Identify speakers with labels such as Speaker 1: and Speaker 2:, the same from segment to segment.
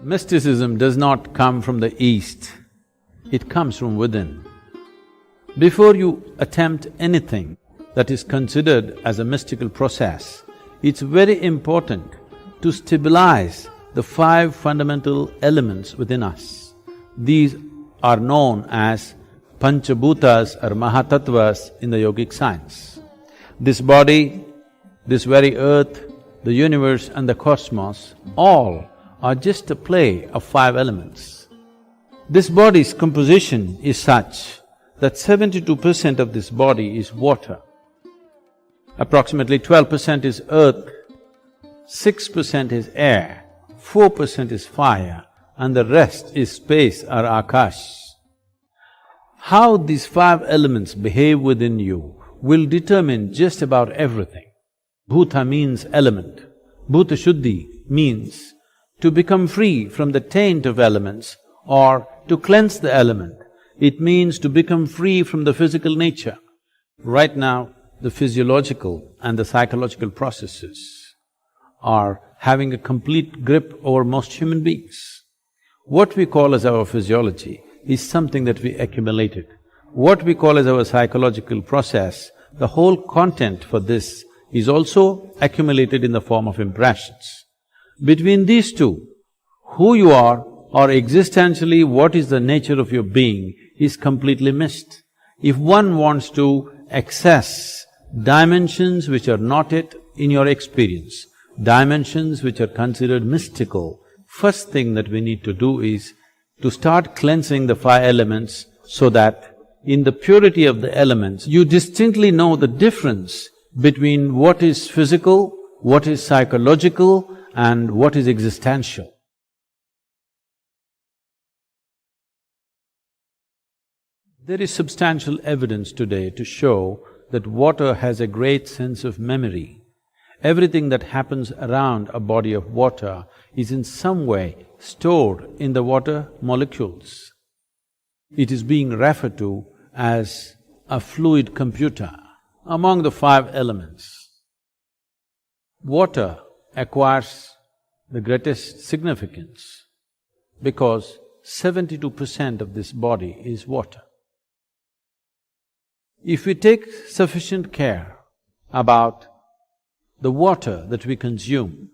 Speaker 1: Mysticism does not come from the East, it comes from within. Before you attempt anything that is considered as a mystical process, it's very important to stabilize the five fundamental elements within us. These are known as Panchabhutas or Mahatattvas in the yogic science. This body, this very earth, the universe and the cosmos, all are just a play of five elements. This body's composition is such that 72% of this body is water, approximately 12% is earth, 6% is air, 4% is fire, and the rest is space or akash. How these five elements behave within you will determine just about everything. Bhuta means element. Bhuta Shuddhi means to become free from the taint of elements or to cleanse the element. It means to become free from the physical nature. Right now, the physiological and the psychological processes are having a complete grip over most human beings. What we call as our physiology is something that we accumulated. What we call as our psychological process, the whole content for this is also accumulated in the form of impressions. Between these two, who you are or existentially what is the nature of your being is completely missed. If one wants to access dimensions which are not yet in your experience, dimensions which are considered mystical, first thing that we need to do is to start cleansing the five elements so that in the purity of the elements, you distinctly know the difference between what is physical, what is psychological, and what is existential. There is substantial evidence today to show that water has a great sense of memory. Everything that happens around a body of water is in some way stored in the water molecules. It is being referred to as a fluid computer. Among the five elements, water acquires the greatest significance because 72% of this body is water. If we take sufficient care about the water that we consume,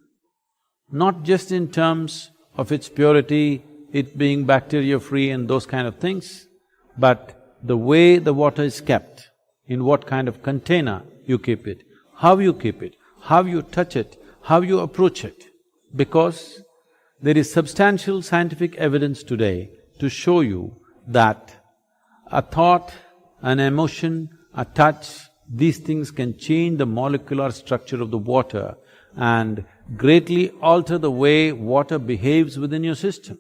Speaker 1: not just in terms of its purity, it being bacteria-free and those kind of things, but the way the water is kept, in what kind of container you keep it, how you keep it, how you touch it, how you approach it. Because there is substantial scientific evidence today to show you that a thought, an emotion, a touch, these things can change the molecular structure of the water and greatly alter the way water behaves within your system.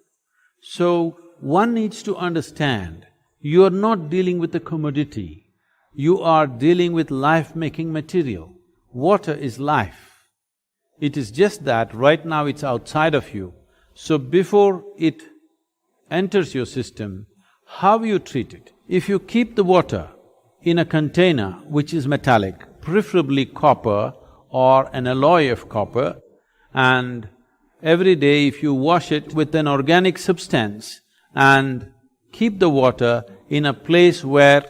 Speaker 1: So, one needs to understand, you are not dealing with a commodity, you are dealing with life-making material. Water is life. It is just that right now it's outside of you. So before it enters your system, how you treat it? If you keep the water in a container which is metallic, preferably copper or an alloy of copper, and every day if you wash it with an organic substance and keep the water in a place where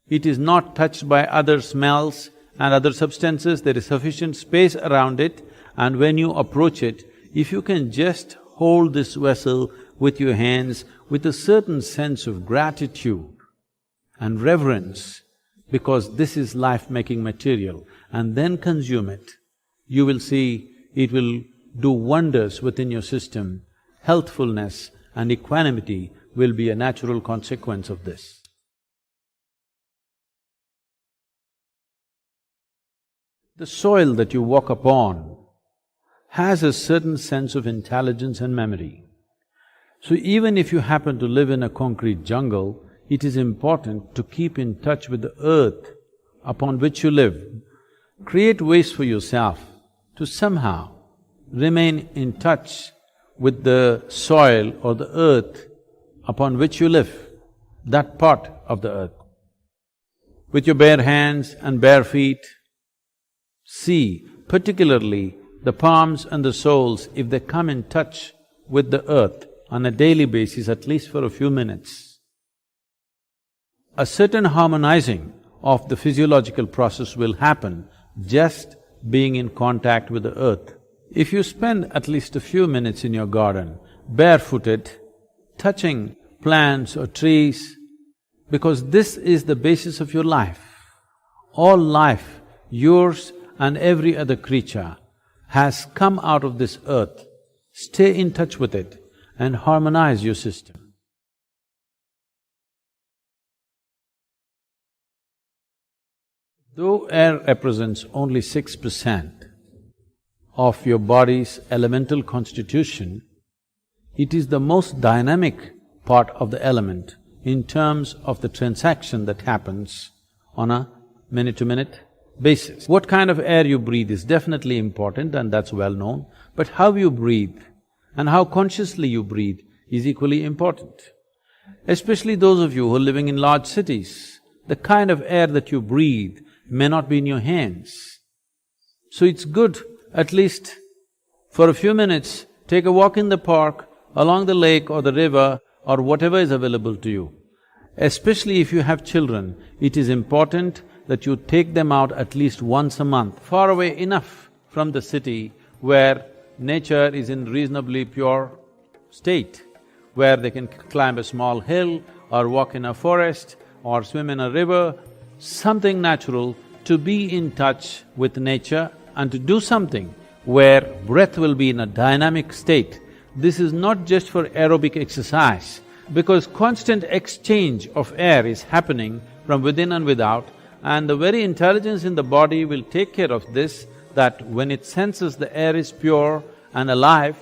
Speaker 1: it is not touched by other smells and other substances, there is sufficient space around it, and when you approach it, if you can just hold this vessel with your hands with a certain sense of gratitude and reverence, because this is life-making material, and then consume it, you will see it will do wonders within your system. Healthfulness and equanimity will be a natural consequence of this. The soil that you walk upon has a certain sense of intelligence and memory. So even if you happen to live in a concrete jungle, it is important to keep in touch with the earth upon which you live. Create ways for yourself to somehow remain in touch with the soil or the earth upon which you live, that part of the earth. With your bare hands and bare feet, see particularly the palms and the soles, if they come in touch with the earth on a daily basis, at least for a few minutes, a certain harmonizing of the physiological process will happen just being in contact with the earth. If you spend at least a few minutes in your garden, barefooted, touching plants or trees, because this is the basis of your life. All life, yours and every other creature, has come out of this earth. Stay in touch with it and harmonize your system. Though air represents only 6% of your body's elemental constitution, it is the most dynamic part of the element in terms of the transaction that happens on a minute-to-minute basis. What kind of air you breathe is definitely important and that's well known, but how you breathe and how consciously you breathe is equally important. Especially those of you who are living in large cities, the kind of air that you breathe may not be in your hands. So it's good, at least for a few minutes, take a walk in the park, along the lake or the river or whatever is available to you. Especially if you have children, it is important that you take them out at least once a month, far away enough from the city where nature is in reasonably pure state, where they can climb a small hill or walk in a forest or swim in a river, something natural, to be in touch with nature and to do something where breath will be in a dynamic state. This is not just for aerobic exercise, because constant exchange of air is happening from within and without, and the very intelligence in the body will take care of this, that when it senses the air is pure and alive,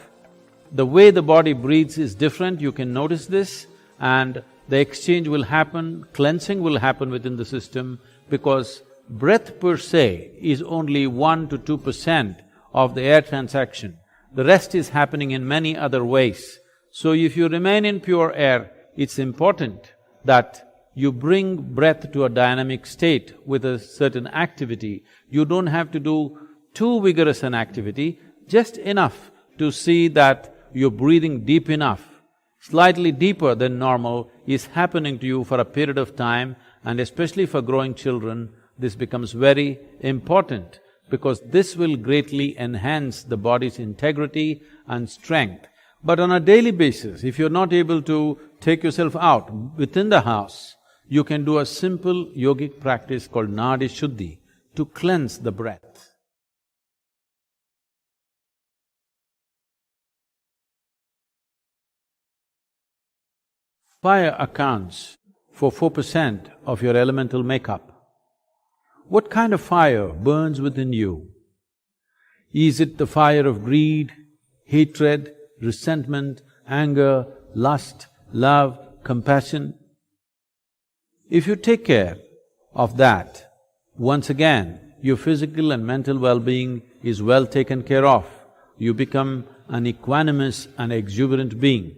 Speaker 1: the way the body breathes is different, you can notice this, and the exchange will happen, cleansing will happen within the system, because breath per se is only 1 to 2% of the air transaction. The rest is happening in many other ways. So if you remain in pure air, it's important that you bring breath to a dynamic state with a certain activity. You don't have to do too vigorous an activity, just enough to see that you're breathing deep enough, slightly deeper than normal is happening to you for a period of time, and especially for growing children, this becomes very important, because this will greatly enhance the body's integrity and strength. But on a daily basis, if you're not able to take yourself out within the house, you can do a simple yogic practice called Nadi Shuddhi to cleanse the breath. Fire accounts for 4% of your elemental makeup. What kind of fire burns within you? Is it the fire of greed, hatred, resentment, anger, lust, love, compassion? If you take care of that, once again, your physical and mental well-being is well taken care of. You become an equanimous and exuberant being.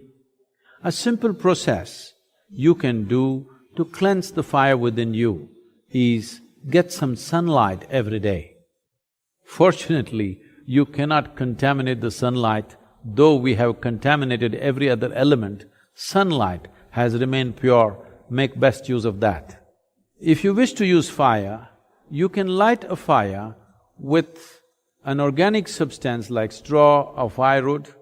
Speaker 1: A simple process you can do to cleanse the fire within you is get some sunlight every day. Fortunately, you cannot contaminate the sunlight. Though we have contaminated every other element, sunlight has remained pure. Make best use of that. If you wish to use fire, you can light a fire with an organic substance like straw or firewood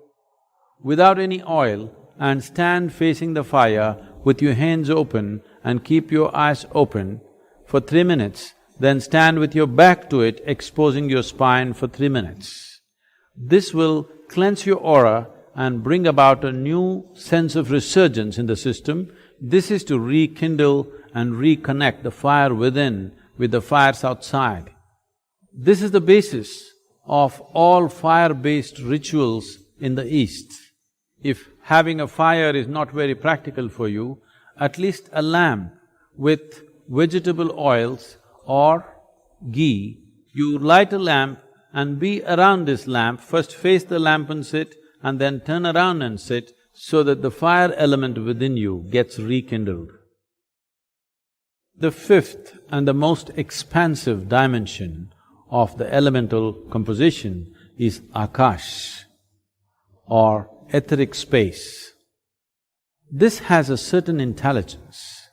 Speaker 1: without any oil, and stand facing the fire with your hands open and keep your eyes open for 3 minutes, then stand with your back to it, exposing your spine for 3 minutes. This will cleanse your aura and bring about a new sense of resurgence in the system. This is to rekindle and reconnect the fire within with the fires outside. This is the basis of all fire-based rituals in the East. If having a fire is not very practical for you, at least a lamp with vegetable oils or ghee, you light a lamp and be around this lamp, first face the lamp and sit, and then turn around and sit, so that the fire element within you gets rekindled. The fifth and the most expansive dimension of the elemental composition is Akash, or etheric space. This has a certain intelligence.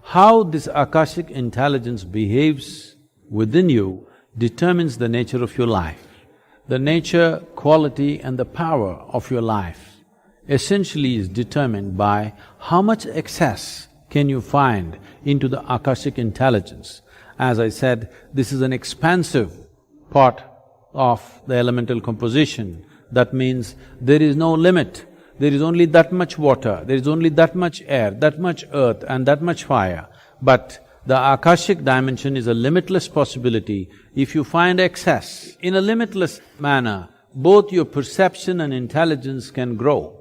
Speaker 1: How this Akashic intelligence behaves within you determines the nature of your life. The nature, quality and the power of your life essentially is determined by how much access can you find into the Akashic intelligence. As I said, this is an expansive part of the elemental composition. That means there is no limit. There is only that much water, there is only that much air, that much earth and that much fire. But the Akashic dimension is a limitless possibility. If you find excess in a limitless manner, both your perception and intelligence can grow.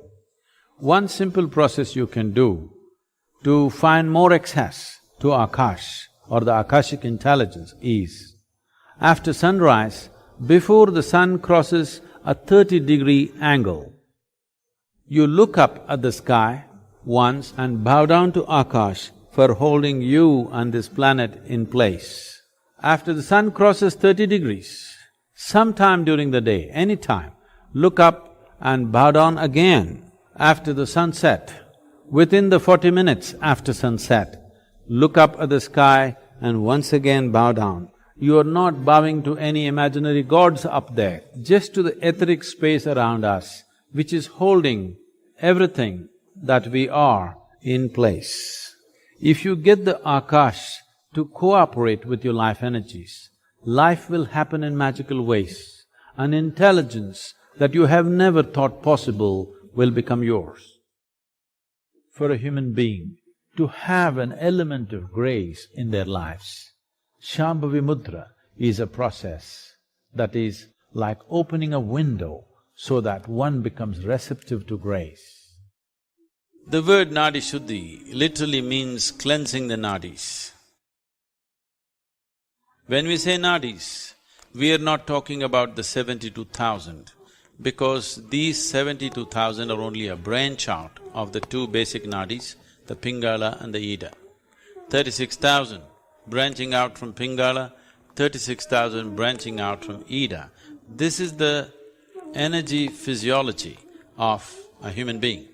Speaker 1: One simple process you can do to find more access to Akash or the Akashic intelligence is, after sunrise, before the sun crosses a 30-degree angle, you look up at the sky once and bow down to Akash for holding you and this planet in place. After the sun crosses 30 degrees, sometime during the day, any time, look up and bow down again. After the sunset, within the 40 minutes after sunset, look up at the sky and once again bow down. You are not bowing to any imaginary gods up there, just to the etheric space around us, which is holding everything that we are in place. If you get the Akash to cooperate with your life energies, life will happen in magical ways. An intelligence that you have never thought possible will become yours. For a human being to have an element of grace in their lives, Shambhavi Mudra is a process that is like opening a window so that one becomes receptive to grace. The word Nadi Shuddhi literally means cleansing the nadis. When we say nadis, we are not talking about the 72,000 because these 72,000 are only a branch out of the two basic nadis, the Pingala and the Ida. 36,000 branching out from Pingala, 36,000 branching out from Ida. This is the energy physiology of a human being.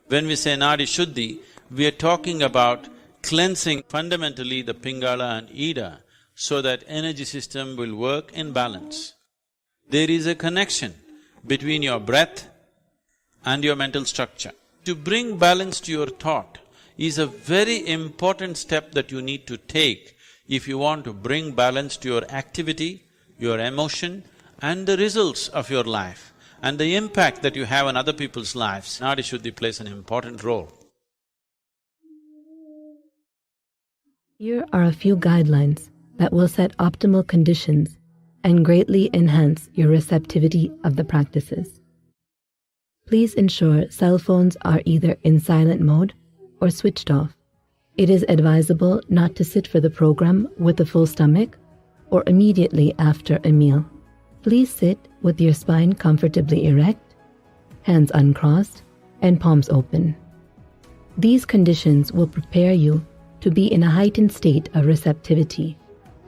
Speaker 1: When we say Nadi Shuddhi, we are talking about cleansing fundamentally the Pingala and Ida so that energy system will work in balance. There is a connection between your breath and your mental structure. To bring balance to your thought is a very important step that you need to take if you want to bring balance to your activity, your emotion and the results of your life and the impact that you have on other people's lives. Nadi Shuddhi plays an important role.
Speaker 2: Here are a few guidelines that will set optimal conditions and greatly enhance your receptivity of the practices. Please ensure cell phones are either in silent mode or switched off. It is advisable not to sit for the program with a full stomach or immediately after a meal. Please sit with your spine comfortably erect, hands uncrossed, and palms open. These conditions will prepare you to be in a heightened state of receptivity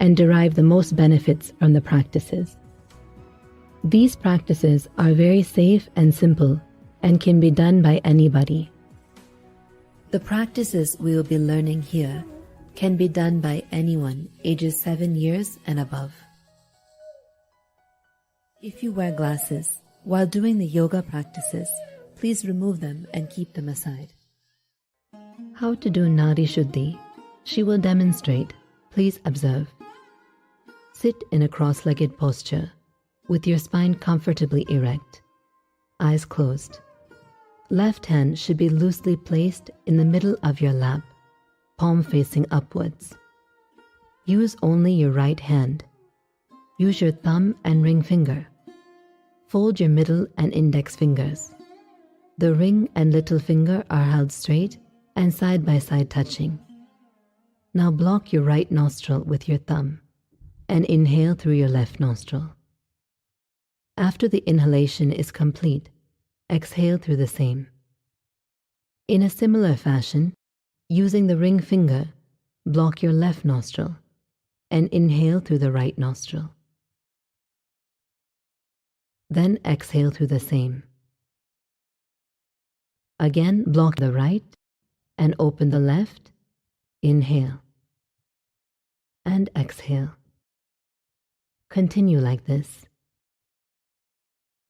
Speaker 2: and derive the most benefits from the practices. These practices are very safe and simple and can be done by anybody. The practices we will be learning here can be done by anyone ages 7 years and above. If you wear glasses while doing the yoga practices, please remove them and keep them aside. How to do Nadi Shuddhi? She will demonstrate. Please observe. Sit in a cross-legged posture with your spine comfortably erect, eyes closed. Left hand should be loosely placed in the middle of your lap, palm facing upwards. Use only your right hand. Use your thumb and ring finger. Fold your middle and index fingers. The ring and little finger are held straight and side by side touching. Now block your right nostril with your thumb and inhale through your left nostril. After the inhalation is complete, exhale through the same. In a similar fashion, using the ring finger, block your left nostril and inhale through the right nostril. Then exhale through the same. Again, block the right and open the left. Inhale and exhale. Continue like this.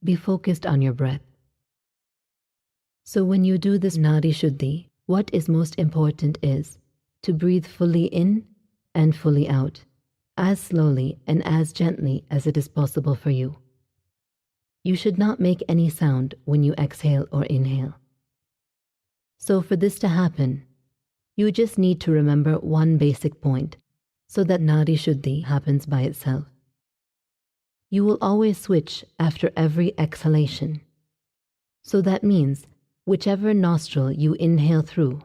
Speaker 2: Be focused on your breath. So when you do this Nadi Shuddhi, what is most important is to breathe fully in and fully out, as slowly and as gently as it is possible for you. You should not make any sound when you exhale or inhale. So for this to happen, you just need to remember one basic point so that Nadi Shuddhi happens by itself. You will always switch after every exhalation. So that means whichever nostril you inhale through,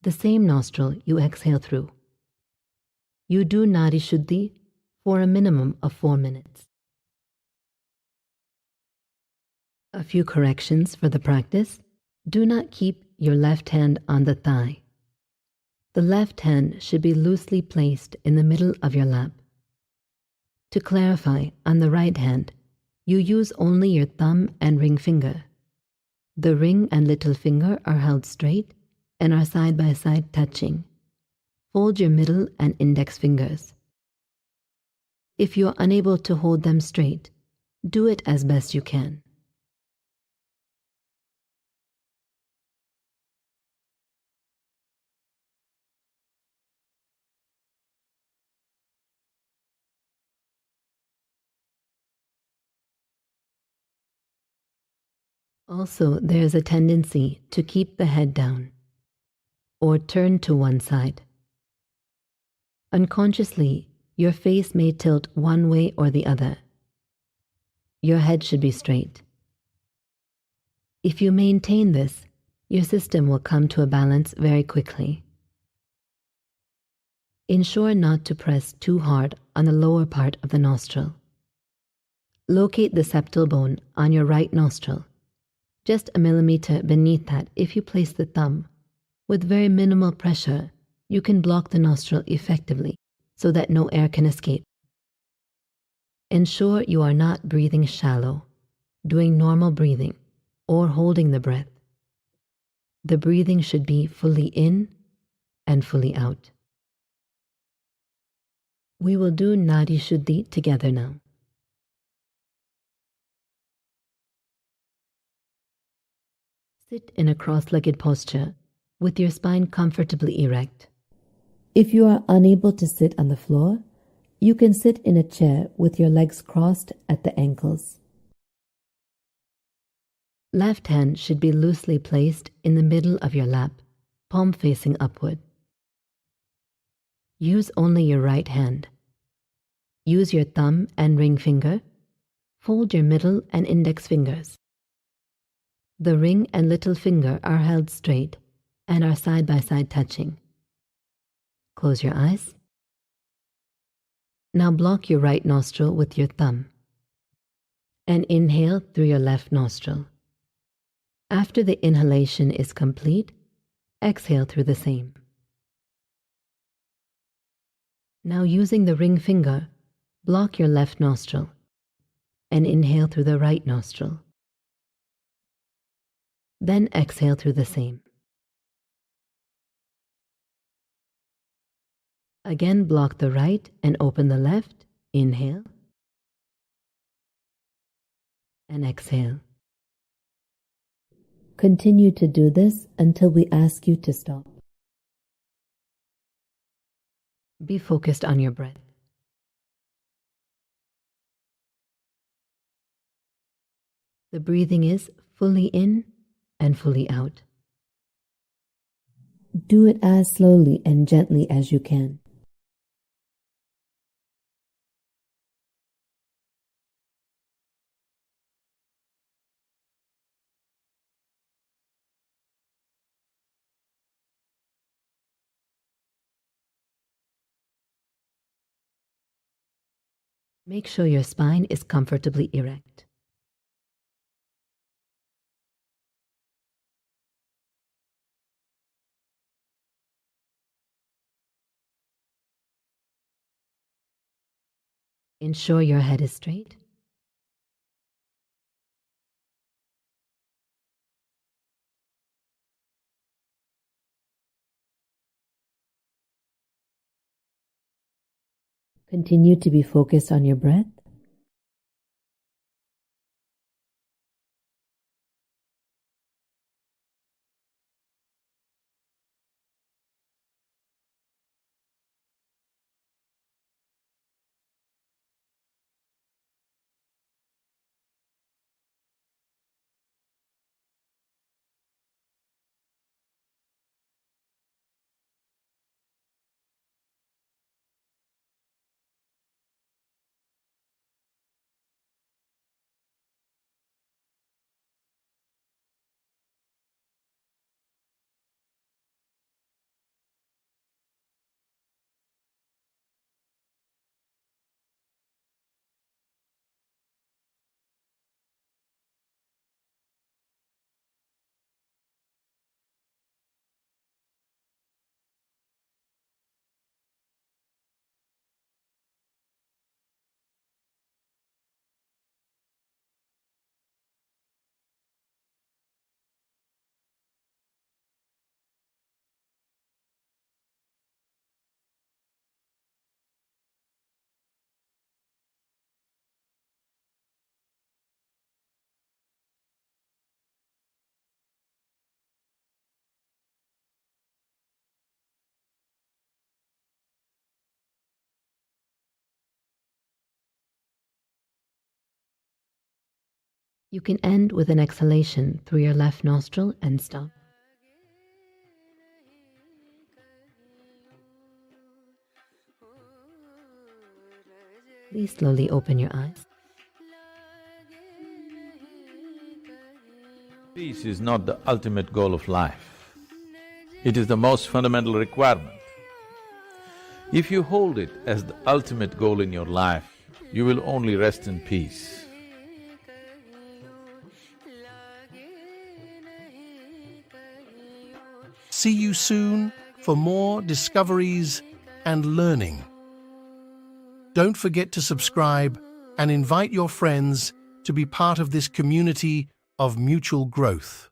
Speaker 2: the same nostril you exhale through. You do Nadi Shuddhi for a minimum of 4 minutes. A few corrections for the practice. Do not keep your left hand on the thigh. The left hand should be loosely placed in the middle of your lap. To clarify, on the right hand, you use only your thumb and ring finger. The ring and little finger are held straight and are side by side touching. Fold your middle and index fingers. If you are unable to hold them straight, do it as best you can. Also, there is a tendency to keep the head down or turn to one side. Unconsciously, your face may tilt one way or the other. Your head should be straight. If you maintain this, your system will come to a balance very quickly. Ensure not to press too hard on the lower part of the nostril. Locate the septal bone on your right nostril, just a millimeter beneath that. If you place the thumb, with very minimal pressure, you can block the nostril effectively so that no air can escape. Ensure you are not breathing shallow, doing normal breathing, or holding the breath. The breathing should be fully in and fully out. We will do Nadi Shuddhi together now. Sit in a cross-legged posture with your spine comfortably erect. If you are unable to sit on the floor, you can sit in a chair with your legs crossed at the ankles. Left hand should be loosely placed in the middle of your lap, palm facing upward. Use only your right hand. Use your thumb and ring finger. Fold your middle and index fingers. The ring and little finger are held straight and are side by side touching. Close your eyes. Now block your right nostril with your thumb and inhale through your left nostril. After the inhalation is complete, exhale through the same. Now using the ring finger, block your left nostril and inhale through the right nostril. Then exhale through the same. Again, block the right and open the left. Inhale and exhale. Continue to do this until we ask you to stop. Be focused on your breath. The breathing is fully in and fully out. Do it as slowly and gently as you can. Make sure your spine is comfortably erect. Ensure your head is straight. Continue to be focused on your breath. You can end with an exhalation through your left nostril and stop. Please slowly open your eyes.
Speaker 1: Peace is not the ultimate goal of life. It is the most fundamental requirement. If you hold it as the ultimate goal in your life, you will only rest in peace.
Speaker 3: See you soon for more discoveries and learning. Don't forget to subscribe and invite your friends to be part of this community of mutual growth.